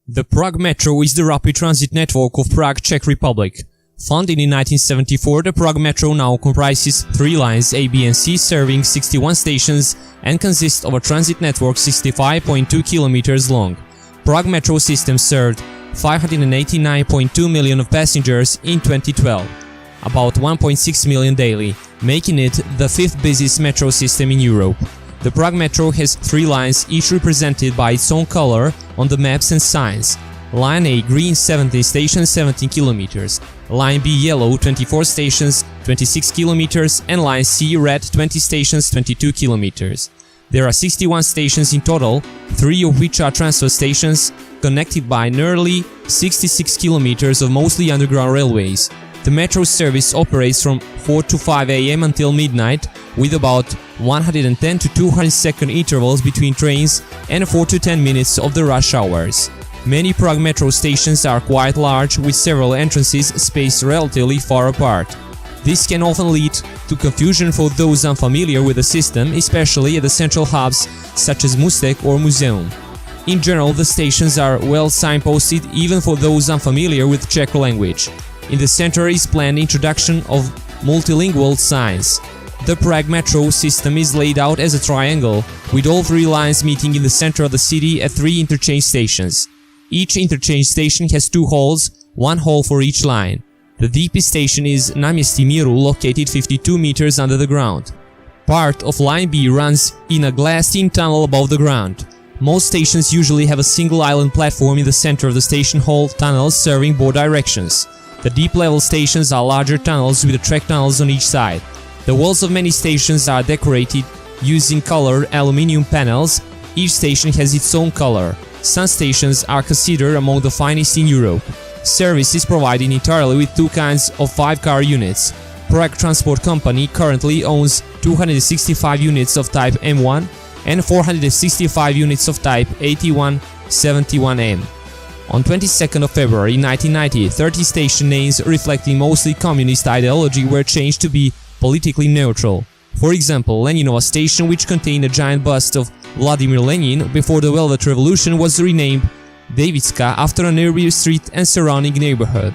The Prague Metro is the rapid transit network of Prague, Czech Republic. Founded in 1974, the Prague Metro now comprises 3 lines A, B and C serving 61 stations and consists of a transit network 65.2 kilometers long. Prague Metro system served 589.2 million of passengers in 2012, about 1.6 million daily, making it the 5th busiest metro system in Europe. The Prague Metro has 3 lines, each represented by its own color on the maps and signs. Line A green 70 stations 17 kilometers, Line B yellow 24 stations 26 kilometers and Line C red 20 stations 22 kilometers. There are 61 stations in total, 3 of which are transfer stations, connected by nearly 66 kilometers of mostly underground railways. The metro service operates from 4 to 5 am until midnight, with about 110 to 200 second intervals between trains and 4 to 10 minutes of the rush hours. Many Prague metro stations are quite large, with several entrances spaced relatively far apart. This can often lead to confusion for those unfamiliar with the system, especially at the central hubs such as Můstek or Museum. In general, the stations are well signposted even for those unfamiliar with Czech language. In the center is planned introduction of multilingual signs. The Prague metro system is laid out as a triangle, with all 3 lines meeting in the center of the city at 3 interchange stations. Each interchange station has 2 halls, 1 hall for each line. The deepest station is Náměstí Míru, located 52 meters under the ground. Part of Line B runs in a glassed-in tunnel above the ground. Most stations usually have a single island platform in the center of the station hall tunnels serving both directions. The deep-level stations are larger tunnels with track tunnels on each side. The walls of many stations are decorated using colored aluminum panels. Each station has its own color. Some stations are considered among the finest in Europe. Service is provided entirely with 2 kinds of 5-car units. Prague Transport Company currently owns 265 units of type M1 and 465 units of type 8171M. On 22nd of February 1990, 30 station names reflecting mostly communist ideology were changed to be politically neutral. For example, Leninova station, which contained a giant bust of Vladimir Lenin before the Velvet Revolution, was renamed Davidska after a nearby street and surrounding neighborhood.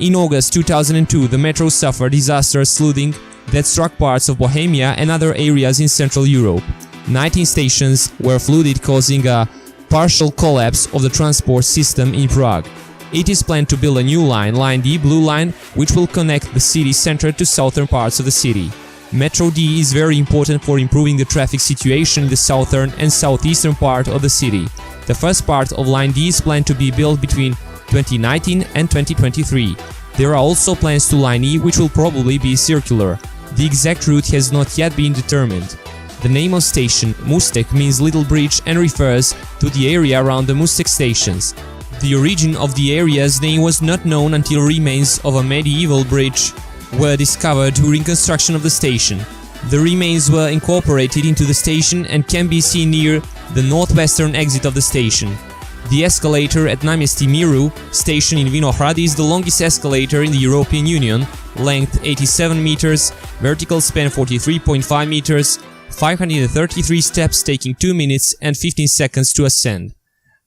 In August 2002, the metro suffered disastrous flooding that struck parts of Bohemia and other areas in Central Europe. 19 stations were flooded, causing a partial collapse of the transport system in Prague. It is planned to build a new line, Line D Blue Line, which will connect the city center to southern parts of the city. Metro D is very important for improving the traffic situation in the southern and southeastern part of the city. The first part of Line D is planned to be built between 2019 and 2023. There are also plans to Line E, which will probably be circular. The exact route has not yet been determined. The name of station, Můstek, means little bridge and refers to the area around the Můstek stations. The origin of the area's name was not known until remains of a medieval bridge were discovered during construction of the station. The remains were incorporated into the station and can be seen near the northwestern exit of the station. The escalator at Náměstí Míru station in Vinohrad is the longest escalator in the European Union, length 87 meters, vertical span 43.5 meters, 533 steps taking 2 minutes and 15 seconds to ascend.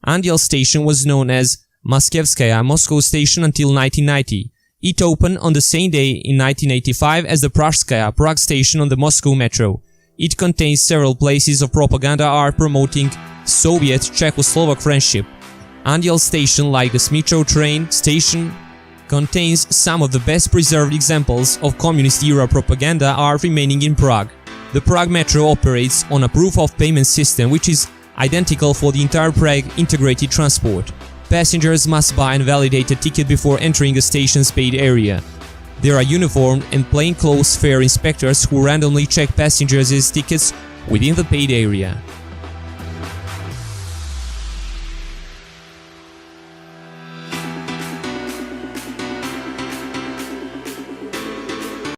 Anděl station was known as Moskevskaya Moscow station until 1990. It opened on the same day in 1985 as the Pražskaya Prague station on the Moscow metro. It contains several places of propaganda art promoting Soviet-Czechoslovak friendship. Anděl station, like the Smichov train station, contains some of the best preserved examples of communist-era propaganda art remaining in Prague. The Prague metro operates on a proof-of-payment system which is identical for the entire Prague integrated transport. Passengers must buy and validate a ticket before entering a station's paid area. There are uniformed and plainclothes fare inspectors who randomly check passengers' tickets within the paid area.